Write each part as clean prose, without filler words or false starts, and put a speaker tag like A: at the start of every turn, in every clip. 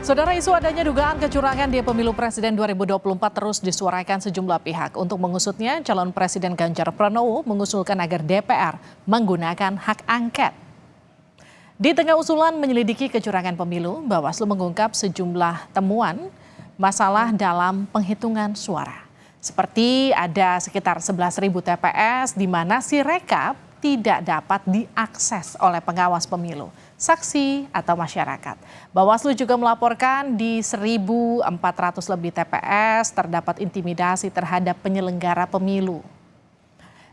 A: Saudara, isu adanya dugaan kecurangan di pemilu presiden 2024 terus disuarakan sejumlah pihak. Untuk mengusutnya, calon presiden Ganjar Pranowo mengusulkan agar DPR menggunakan hak angket. Di tengah usulan menyelidiki kecurangan pemilu, Bawaslu mengungkap sejumlah temuan masalah dalam penghitungan suara. Seperti ada sekitar 11.000 TPS di mana Sirekap tidak dapat diakses oleh pengawas pemilu, saksi atau masyarakat. Bawaslu juga melaporkan di 1.400 lebih TPS terdapat intimidasi terhadap penyelenggara pemilu.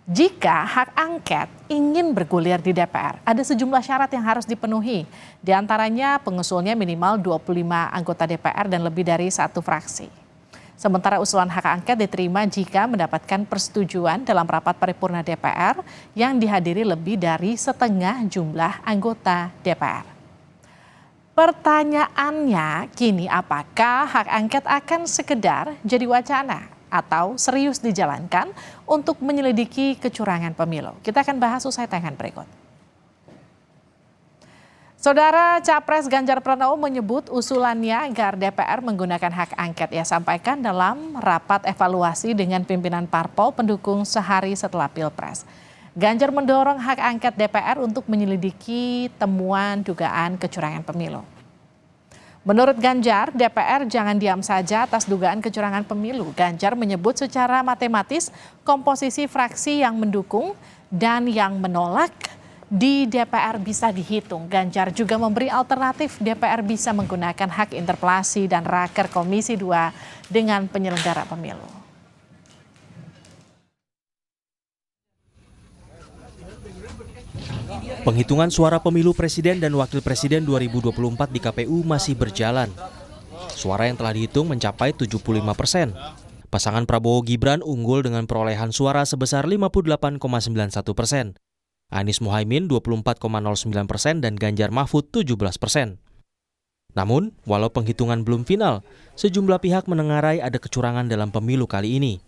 A: Jika hak angket ingin bergulir di DPR, ada sejumlah syarat yang harus dipenuhi. Di antaranya pengusulnya minimal 25 anggota DPR dan lebih dari satu fraksi. Sementara usulan hak angket diterima jika mendapatkan persetujuan dalam rapat paripurna DPR yang dihadiri lebih dari setengah jumlah anggota DPR. Pertanyaannya kini, apakah hak angket akan sekedar jadi wacana atau serius dijalankan untuk menyelidiki kecurangan pemilu? Kita akan bahas usai tayangan berikut. Saudara, Capres Ganjar Pranowo menyebut usulannya agar DPR menggunakan hak angket. Ia sampaikan dalam rapat evaluasi dengan pimpinan parpol pendukung sehari setelah Pilpres. Ganjar mendorong hak angket DPR untuk menyelidiki temuan dugaan kecurangan pemilu. Menurut Ganjar, DPR jangan diam saja atas dugaan kecurangan pemilu. Ganjar menyebut secara matematis komposisi fraksi yang mendukung dan yang menolak di DPR bisa dihitung. Ganjar juga memberi alternatif DPR bisa menggunakan hak interpelasi dan raker Komisi 2 dengan penyelenggara pemilu.
B: Penghitungan suara pemilu presiden dan wakil presiden 2024 di KPU masih berjalan. Suara yang telah dihitung mencapai 75%. Pasangan Prabowo Gibran unggul dengan perolehan suara sebesar 58,91%. Anies Muhaimin 24,09% dan Ganjar Mahfud 17%. Namun, walau penghitungan belum final, sejumlah pihak menengarai ada kecurangan dalam pemilu kali ini.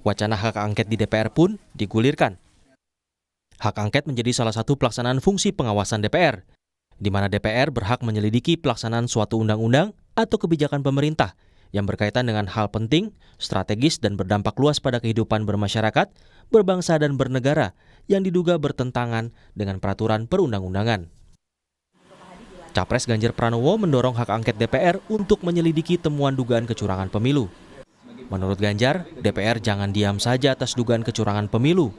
B: Wacana hak angket di DPR pun digulirkan. Hak angket menjadi salah satu pelaksanaan fungsi pengawasan DPR, di mana DPR berhak menyelidiki pelaksanaan suatu undang-undang atau kebijakan pemerintah yang berkaitan dengan hal penting, strategis, dan berdampak luas pada kehidupan bermasyarakat, berbangsa, dan bernegara yang diduga bertentangan dengan peraturan perundang-undangan. Capres Ganjar Pranowo mendorong hak angket DPR untuk menyelidiki temuan dugaan kecurangan pemilu. Menurut Ganjar, DPR jangan diam saja atas dugaan kecurangan pemilu.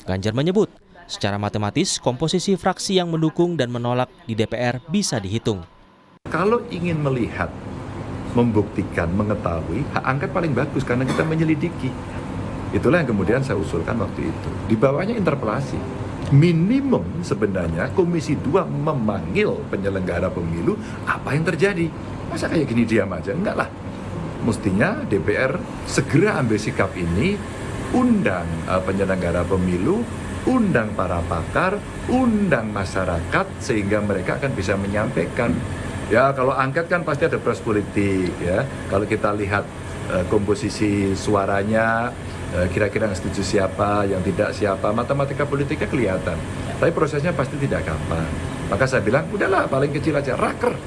B: Ganjar menyebut, secara matematis komposisi fraksi yang mendukung dan menolak di DPR bisa dihitung.
C: Kalau ingin melihat, membuktikan, mengetahui, hak angket paling bagus karena kita menyelidiki. Itulah yang kemudian saya usulkan waktu itu. Di bawahnya interpelasi. Minimum sebenarnya Komisi 2 memanggil penyelenggara pemilu, apa yang terjadi? Masa kayak gini diam aja? Enggak lah. Mestinya DPR segera ambil sikap ini, undang penyelenggara pemilu, undang para pakar, undang masyarakat, sehingga mereka akan bisa menyampaikan. Ya, kalau angket kan pasti ada proses politik ya. Kalau kita lihat komposisi suaranya, kira-kira yang setuju siapa, yang tidak siapa, matematika politiknya kelihatan. Tapi prosesnya pasti tidak gampang. Maka saya bilang, udahlah paling kecil aja, raker.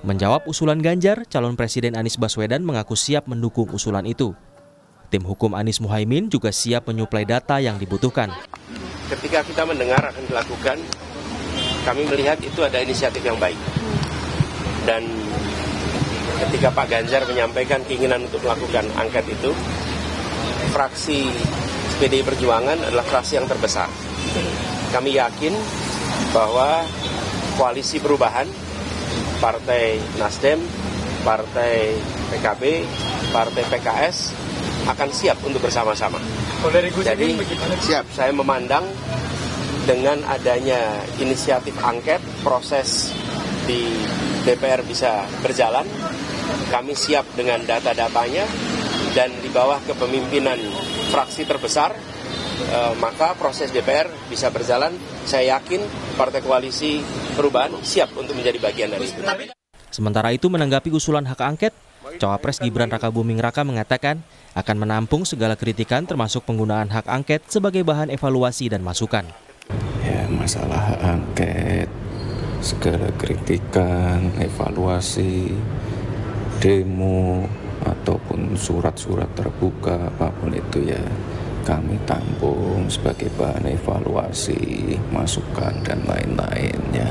B: Menjawab usulan Ganjar, calon presiden Anies Baswedan mengaku siap mendukung usulan itu. Tim hukum Anies Muhaimin juga siap menyuplai data yang dibutuhkan.
D: Ketika kita mendengar akan dilakukan, kami melihat itu ada inisiatif yang baik. Dan ketika Pak Ganjar menyampaikan keinginan untuk melakukan angket itu, fraksi PDI Perjuangan adalah fraksi yang terbesar. Kami yakin bahwa koalisi perubahan, Partai Nasdem, Partai PKB, Partai PKS akan siap untuk bersama-sama. Jadi siap, saya memandang dengan adanya inisiatif angket, proses di DPR bisa berjalan. Kami siap dengan data-datanya dan di bawah kepemimpinan fraksi terbesar, maka proses DPR bisa berjalan. Saya yakin Partai Koalisi Perubahan siap untuk menjadi bagian dari itu.
B: Sementara itu, menanggapi usulan hak angket, Cawapres Gibran Rakabuming Raka mengatakan akan menampung segala kritikan termasuk penggunaan hak angket sebagai bahan evaluasi dan masukan.
E: Ya, masalah hak angket segala kritikan, evaluasi, demo, ataupun surat-surat terbuka, apapun itu ya kami tampung sebagai bahan evaluasi, masukan, dan lain-lain ya.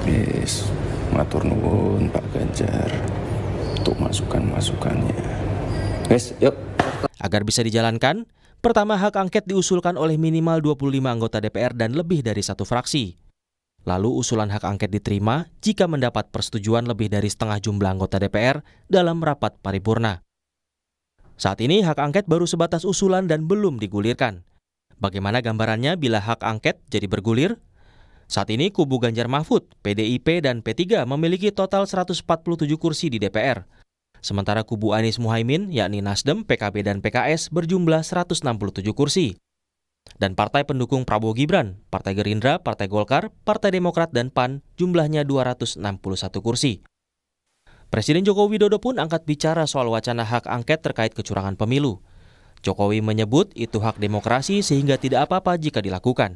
E: Yes, matur nuwun Pak Ganjar untuk masukan-masukannya. Yes, yuk.
B: Agar bisa dijalankan, pertama hak angket diusulkan oleh minimal 25 anggota DPR dan lebih dari satu fraksi. Lalu usulan hak angket diterima jika mendapat persetujuan lebih dari setengah jumlah anggota DPR dalam rapat paripurna. Saat ini hak angket baru sebatas usulan dan belum digulirkan. Bagaimana gambarannya bila hak angket jadi bergulir? Saat ini kubu Ganjar Mahfud, PDIP, dan P3 memiliki total 147 kursi di DPR. Sementara kubu Anies Muhaimin, yakni Nasdem, PKB, dan PKS berjumlah 167 kursi. Dan partai pendukung Prabowo Gibran, Partai Gerindra, Partai Golkar, Partai Demokrat, dan PAN jumlahnya 261 kursi. Presiden Joko Widodo pun angkat bicara soal wacana hak angket terkait kecurangan pemilu. Jokowi menyebut itu hak demokrasi sehingga tidak apa-apa jika dilakukan.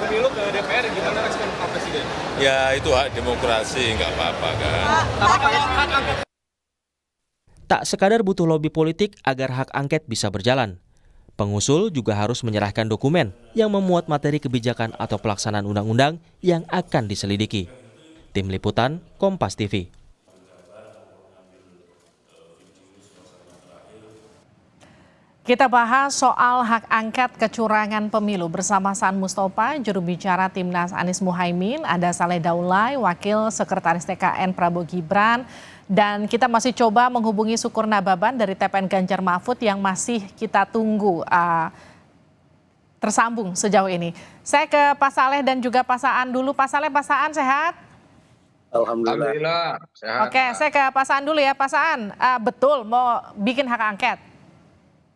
F: Pemilu ke DPR gimana respon Pak Presiden?
G: Ya itu hak demokrasi, nggak apa-apa kan.
B: Tak sekadar butuh lobi politik agar hak angket bisa berjalan. Pengusul juga harus menyerahkan dokumen yang memuat materi kebijakan atau pelaksanaan undang-undang yang akan diselidiki. Tim Liputan, Kompas TV.
A: Kita bahas soal hak angket kecurangan pemilu bersama Saan Mustafa, juru bicara Timnas Anies Muhaimin, ada Saleh Daulay, Wakil Sekretaris TKN Prabowo Gibran, dan kita masih coba menghubungi Sukur Nababan dari TPN Ganjar Mahfud yang masih kita tunggu tersambung sejauh ini. Saya ke Pak Saleh dan juga Pak Saan dulu. Pak Saleh, Pak Saan sehat?
F: Alhamdulillah sehat.
A: Oke, saya ke Pak Saan dulu ya. Pak Saan, betul mau bikin hak angket?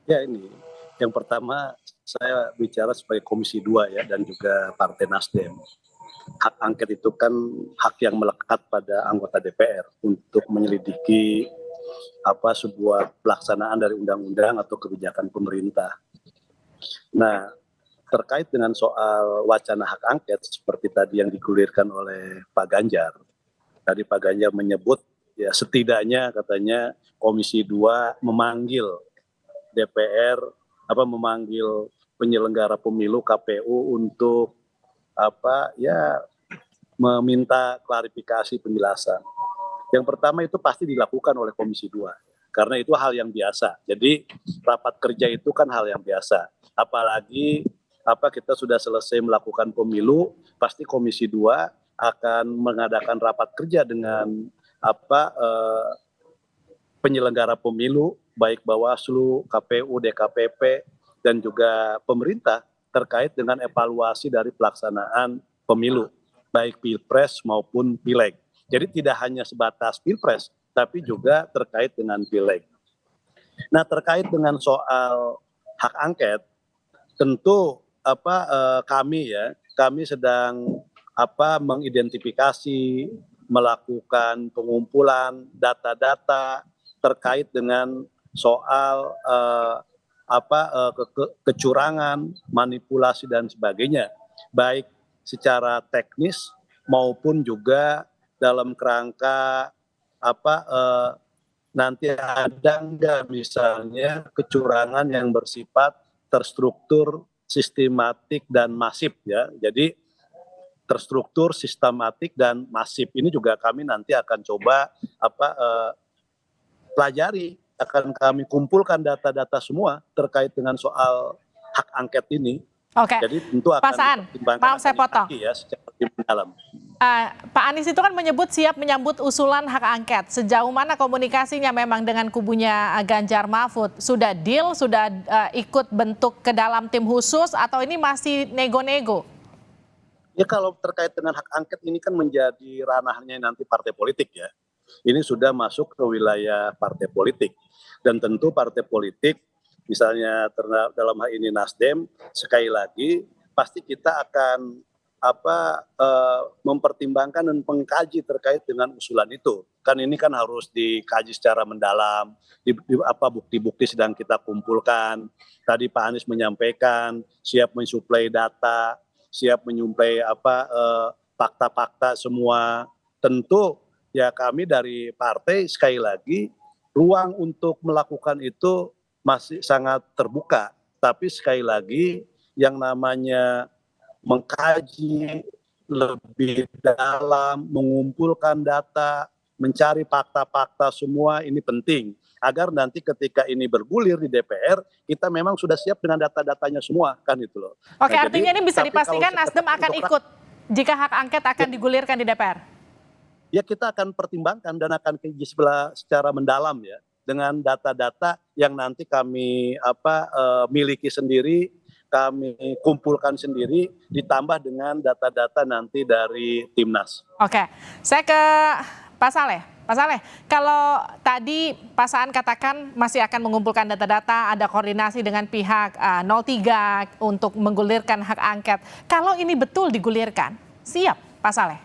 H: Ya, ini yang pertama saya bicara sebagai Komisi 2 ya, dan juga Partai Nasdem. Hak angket itu kan hak yang melekat pada anggota DPR untuk menyelidiki sebuah pelaksanaan dari undang-undang atau kebijakan pemerintah. Nah, terkait dengan soal wacana hak angket seperti tadi yang digulirkan oleh Pak Ganjar. Tadi Pak Ganjar menyebut ya setidaknya katanya Komisi 2 memanggil DPR memanggil penyelenggara pemilu KPU untuk meminta klarifikasi penjelasan. Yang pertama itu pasti dilakukan oleh Komisi 2 karena itu hal yang biasa. Jadi rapat kerja itu kan hal yang biasa. Apalagi kita sudah selesai melakukan pemilu, pasti Komisi 2 akan mengadakan rapat kerja dengan penyelenggara pemilu, baik Bawaslu, KPU, DKPP, dan juga pemerintah terkait dengan evaluasi dari pelaksanaan pemilu, baik Pilpres maupun Pileg. Jadi tidak hanya sebatas Pilpres, tapi juga terkait dengan Pileg. Nah, terkait dengan soal hak angket, tentu kami sedang mengidentifikasi, melakukan pengumpulan data-data terkait dengan soal kecurangan, manipulasi dan sebagainya, baik secara teknis maupun juga dalam kerangka nanti ada nggak misalnya kecurangan yang bersifat terstruktur, sistematik dan masif ya. Jadi terstruktur, sistematik dan masif ini juga kami nanti akan coba pelajari, akan kami kumpulkan data-data semua terkait dengan soal hak angket ini.
A: Oke.
H: Jadi tentu akan
A: Pak Saan, maaf saya potong.
H: Ya, secara lebih mendalam.
A: Pak Anies itu kan menyebut siap menyambut usulan hak angket. Sejauh mana komunikasinya memang dengan kubunya Ganjar Mahfud? Sudah deal, sudah ikut bentuk ke dalam tim khusus atau ini masih nego-nego?
H: Ya, kalau terkait dengan hak angket ini kan menjadi ranahnya nanti partai politik ya. Ini sudah masuk ke wilayah partai politik. Dan tentu partai politik, misalnya dalam hal ini Nasdem, sekali lagi pasti kita akan mempertimbangkan dan mengkaji terkait dengan usulan itu. kan ini kan harus dikaji secara mendalam, bukti-bukti sedang kita kumpulkan. Tadi Pak Anies menyampaikan siap mensuplai data, siap menyuplai fakta-fakta semua. Tentu ya kami dari partai sekali lagi ruang untuk melakukan itu masih sangat terbuka. Tapi sekali lagi yang namanya mengkaji lebih dalam, mengumpulkan data, mencari fakta-fakta semua ini penting. Agar nanti ketika ini bergulir di DPR, kita memang sudah siap dengan data-datanya semua, kan itu loh.
A: Oke,
H: Nah,
A: artinya
H: jadi,
A: ini bisa
H: tapi
A: dipastikan
H: kalau
A: Nasdem akan ikut jika hak angket akan digulirkan di DPR?
H: Ya kita akan pertimbangkan dan akan kaji secara mendalam ya. Dengan data-data yang nanti kami miliki sendiri, kami kumpulkan sendiri, ditambah dengan data-data nanti dari Timnas.
A: Oke, saya ke Pak Saleh. Pak Saleh, kalau tadi Pak Saan katakan masih akan mengumpulkan data-data, ada koordinasi dengan pihak 03 untuk menggulirkan hak angket. Kalau ini betul digulirkan, siap Pak Saleh?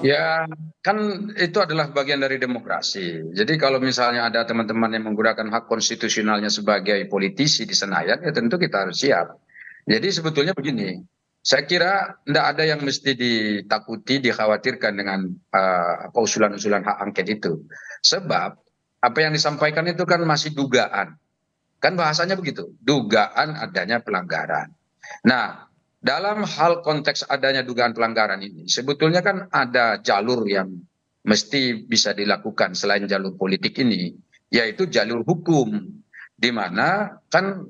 I: Ya, kan itu adalah bagian dari demokrasi. Jadi kalau misalnya ada teman-teman yang menggunakan hak konstitusionalnya sebagai politisi di Senayan, ya tentu kita harus siap. Jadi sebetulnya begini, saya kira tidak ada yang mesti ditakuti, dikhawatirkan dengan usulan-usulan hak angket itu. Sebab apa yang disampaikan itu kan masih dugaan. Kan bahasanya begitu, dugaan adanya pelanggaran. Nah, dalam hal konteks adanya dugaan pelanggaran ini, sebetulnya kan ada jalur yang mesti bisa dilakukan selain jalur politik ini, yaitu jalur hukum, di mana kan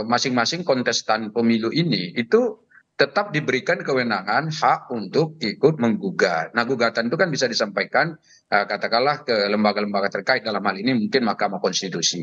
I: masing-masing kontestan pemilu ini itu tetap diberikan kewenangan hak untuk ikut menggugat. Nah, gugatan itu kan bisa disampaikan katakanlah ke lembaga-lembaga terkait, dalam hal ini mungkin Mahkamah Konstitusi.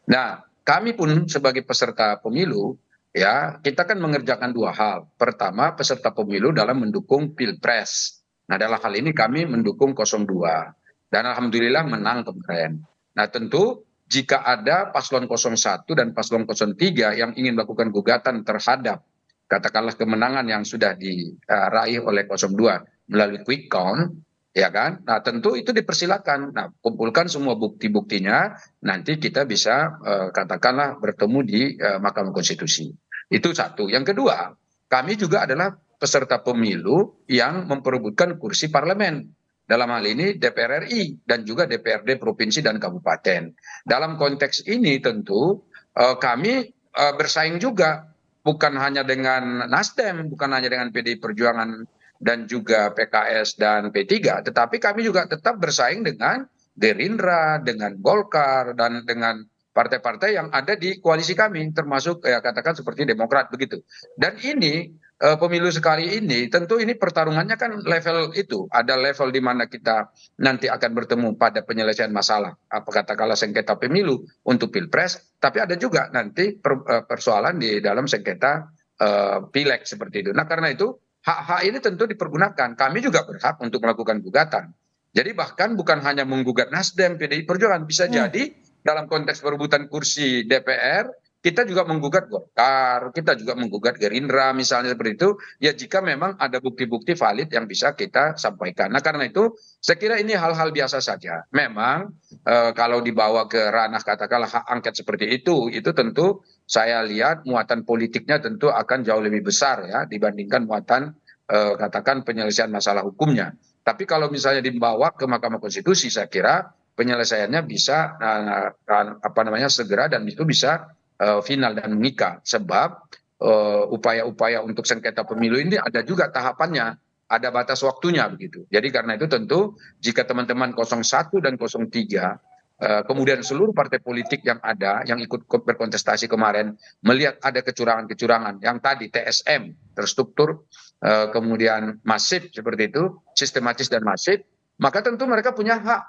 I: Nah, kami pun sebagai peserta pemilu, ya, kita kan mengerjakan dua hal. Pertama, peserta pemilu dalam mendukung Pilpres. Nah, dalam hal ini kami mendukung 02. Dan alhamdulillah menang kemarin. Nah, tentu jika ada paslon 01 dan paslon 03 yang ingin melakukan gugatan terhadap katakanlah kemenangan yang sudah diraih oleh 02 melalui quick count, ya kan? Nah, tentu itu dipersilakan. Nah, kumpulkan semua bukti-buktinya, nanti kita bisa katakanlah bertemu di Mahkamah Konstitusi. Itu satu. Yang kedua, kami juga adalah peserta pemilu yang memperebutkan kursi parlemen. Dalam hal ini DPR RI dan juga DPRD provinsi dan kabupaten. Dalam konteks ini tentu kami bersaing juga, bukan hanya dengan Nasdem, bukan hanya dengan PDI Perjuangan dan juga PKS dan P3, tetapi kami juga tetap bersaing dengan Gerindra, dengan Golkar, dan dengan partai-partai yang ada di koalisi kami, termasuk ya katakan seperti Demokrat begitu. Dan ini pemilu sekali ini tentu ini pertarungannya kan level itu, ada level di mana kita nanti akan bertemu pada penyelesaian masalah, apa katakanlah sengketa pemilu untuk Pilpres, tapi ada juga nanti persoalan di dalam sengketa pileg seperti itu. Nah, karena itu hak-hak ini tentu dipergunakan. Kami juga berhak untuk melakukan gugatan. Jadi bahkan bukan hanya menggugat Nasdem, PDI Perjuangan, bisa jadi dalam konteks perebutan kursi DPR, kita juga menggugat Golkar, kita juga menggugat Gerindra misalnya seperti itu, ya jika memang ada bukti-bukti valid yang bisa kita sampaikan. Nah, karena itu saya kira ini hal-hal biasa saja. Memang kalau dibawa ke ranah katakanlah hak angket seperti itu tentu saya lihat muatan politiknya tentu akan jauh lebih besar ya dibandingkan muatan katakan penyelesaian masalah hukumnya. Tapi kalau misalnya dibawa ke Mahkamah Konstitusi, saya kira penyelesaiannya bisa segera dan itu bisa final dan mengikat. Sebab upaya-upaya untuk sengketa pemilu ini ada juga tahapannya, ada batas waktunya begitu. Jadi karena itu tentu jika teman-teman 01 dan 03 kemudian seluruh partai politik yang ada yang ikut berkontestasi kemarin melihat ada kecurangan-kecurangan yang tadi TSM terstruktur kemudian masif seperti itu, sistematis dan masif, maka tentu mereka punya hak.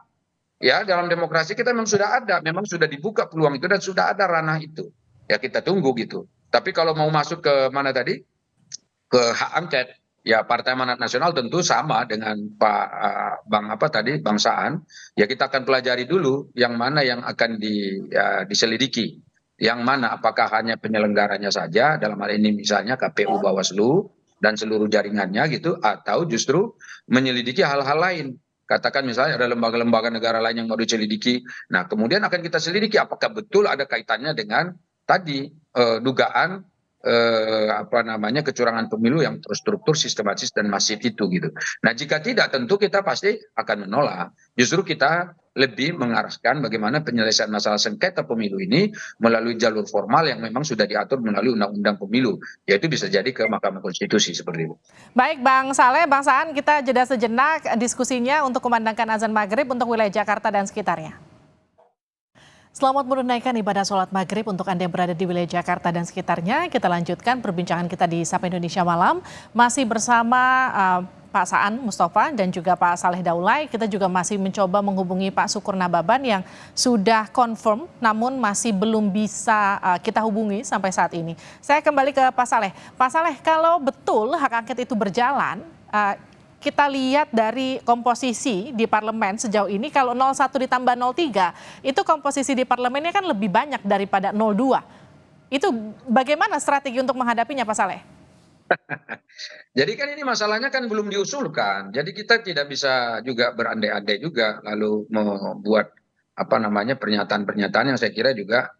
I: Ya, dalam demokrasi kita memang sudah ada, memang sudah dibuka peluang itu dan sudah ada ranah itu. Ya, kita tunggu gitu. Tapi kalau mau masuk ke mana tadi? Ke hak angket, ya Partai Amanat Nasional tentu sama dengan Bang Saan. Ya, kita akan pelajari dulu yang mana yang akan diselidiki. Yang mana apakah hanya penyelenggaranya saja, dalam hal ini misalnya KPU, Bawaslu dan seluruh jaringannya gitu, atau justru menyelidiki hal-hal lain. Katakan misalnya ada lembaga-lembaga negara lain yang mau diselidiki. Nah, kemudian akan kita selidiki apakah betul ada kaitannya dengan tadi dugaan kecurangan pemilu yang terstruktur, sistematis dan masif itu gitu. Nah, jika tidak tentu kita pasti akan menolak. Justru kita lebih mengarahkan bagaimana penyelesaian masalah sengketa pemilu ini melalui jalur formal yang memang sudah diatur melalui undang-undang pemilu, yaitu bisa jadi ke Mahkamah Konstitusi seperti itu.
A: Baik Bang Saleh, Bang Saan, kita jeda sejenak diskusinya untuk kumandangkan azan maghrib untuk wilayah Jakarta dan sekitarnya. Selamat menunaikan ibadah sholat maghrib untuk Anda yang berada di wilayah Jakarta dan sekitarnya. Kita lanjutkan perbincangan kita di Sapa Indonesia Malam. Masih bersama Pak Saan Mustafa dan juga Pak Saleh Daulay. Kita juga masih mencoba menghubungi Pak Sukur Nababan yang sudah confirm namun masih belum bisa kita hubungi sampai saat ini. Saya kembali ke Pak Saleh. Pak Saleh, kalau betul hak angket itu berjalan, kita lihat dari komposisi di parlemen sejauh ini, kalau 01 ditambah 03, itu komposisi di parlemennya kan lebih banyak daripada 02. Itu bagaimana strategi untuk menghadapinya Pak Saleh?
I: Jadi kan ini masalahnya kan belum diusulkan. Jadi kita tidak bisa juga berandai-andai juga lalu membuat pernyataan-pernyataan yang saya kira juga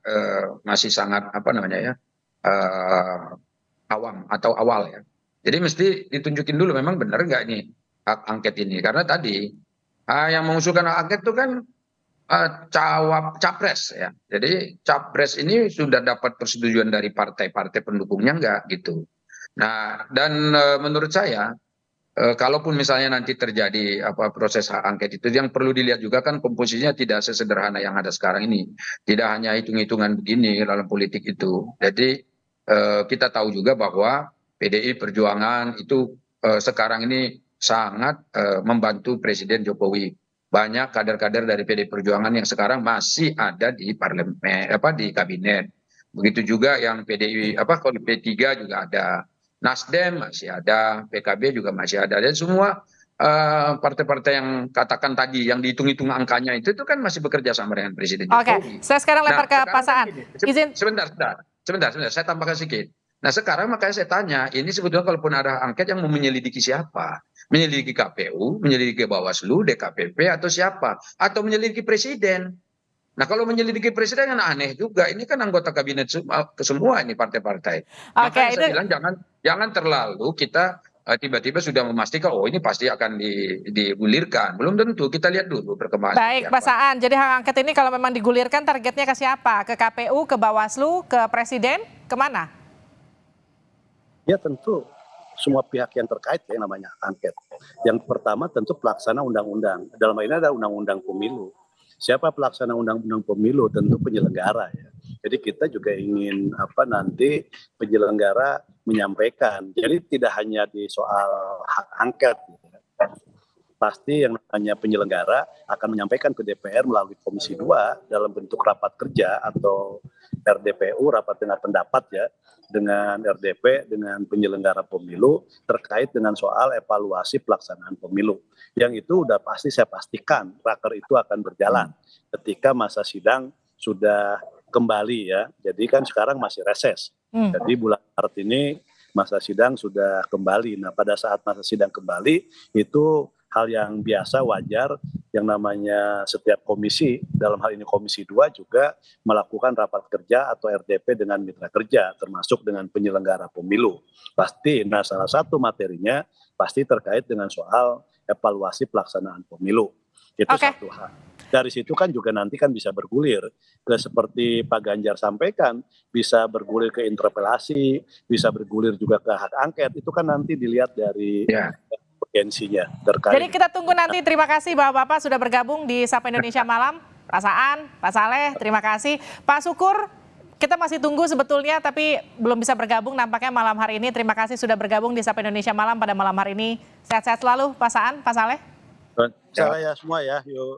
I: masih sangat awam atau awal ya. Jadi mesti ditunjukin dulu memang benar nggak nih hak angket ini. Karena tadi yang mengusulkan hak angket itu kan capres ya. Jadi capres ini sudah dapat persetujuan dari partai-partai pendukungnya nggak gitu. Nah dan menurut saya kalaupun misalnya nanti terjadi proses hak angket itu, yang perlu dilihat juga kan komposisinya tidak sesederhana yang ada sekarang ini. Tidak hanya hitung-hitungan begini dalam politik itu. Jadi kita tahu juga bahwa PDI Perjuangan itu sekarang ini sangat membantu Presiden Jokowi. Banyak kader-kader dari PDI Perjuangan yang sekarang masih ada di parlemen, di kabinet. Begitu juga yang PDI, kalau P3 juga ada, Nasdem masih ada, PKB juga masih ada. Dan semua partai-partai yang katakan tadi, yang dihitung-hitung angkanya itu kan masih bekerja sama dengan Presiden Jokowi.
A: Oke, saya sekarang lempar ke Pak Saan.
I: Sebentar, saya tambahkan sedikit. Nah sekarang makanya saya tanya, ini sebetulnya kalaupun ada angket yang mau menyelidiki siapa? Menyelidiki KPU, menyelidiki Bawaslu, DKPP atau siapa? Atau menyelidiki Presiden? Nah kalau menyelidiki Presiden kan aneh juga, ini kan anggota kabinet semua ini partai-partai. Makanya saya bilang jangan terlalu kita tiba-tiba sudah memastikan oh ini pasti akan digulirkan. Belum tentu, kita lihat dulu perkembangan.
A: Baik Pak Saan, jadi hak angket ini kalau memang digulirkan targetnya ke siapa? Ke KPU, ke Bawaslu, ke Presiden, kemana?
H: Ya tentu semua pihak yang terkait yang namanya angket. Yang pertama tentu pelaksana undang-undang. Dalam hal ini ada undang-undang pemilu. Siapa pelaksana undang-undang pemilu? Tentu penyelenggara ya. Jadi kita juga ingin nanti penyelenggara menyampaikan. Jadi tidak hanya di soal hak angket. Pasti yang namanya penyelenggara akan menyampaikan ke DPR melalui Komisi 2 dalam bentuk rapat kerja atau RDPU, rapat dengar pendapat ya, dengan RDP, dengan penyelenggara pemilu terkait dengan soal evaluasi pelaksanaan pemilu. Yang itu udah pasti saya pastikan raker itu akan berjalan ketika masa sidang sudah kembali ya. Jadi kan sekarang masih reses. Jadi bulan Maret ini masa sidang sudah kembali. Nah pada saat masa sidang kembali itu hal yang biasa, wajar, yang namanya setiap komisi, dalam hal ini Komisi 2 juga melakukan rapat kerja atau RDP dengan mitra kerja, termasuk dengan penyelenggara pemilu. Pasti, nah salah satu materinya pasti terkait dengan soal evaluasi pelaksanaan pemilu. Itu satu hal. Dari situ kan juga nanti kan bisa bergulir ke seperti Pak Ganjar sampaikan, bisa bergulir ke interpelasi, bisa bergulir juga ke hak angket, itu kan nanti dilihat dari urgensinya terkait.
A: Jadi kita tunggu nanti. Terima kasih Bapak-Bapak sudah bergabung di Sapa Indonesia Malam. Pak Saan, Pak Saleh, terima kasih. Pak Sukur, kita masih tunggu sebetulnya tapi belum bisa bergabung nampaknya malam hari ini. Terima kasih sudah bergabung di Sapa Indonesia Malam pada malam hari ini. Sehat-sehat selalu Pak Saan, Pak Saleh.
H: Saya semua ya, yuk.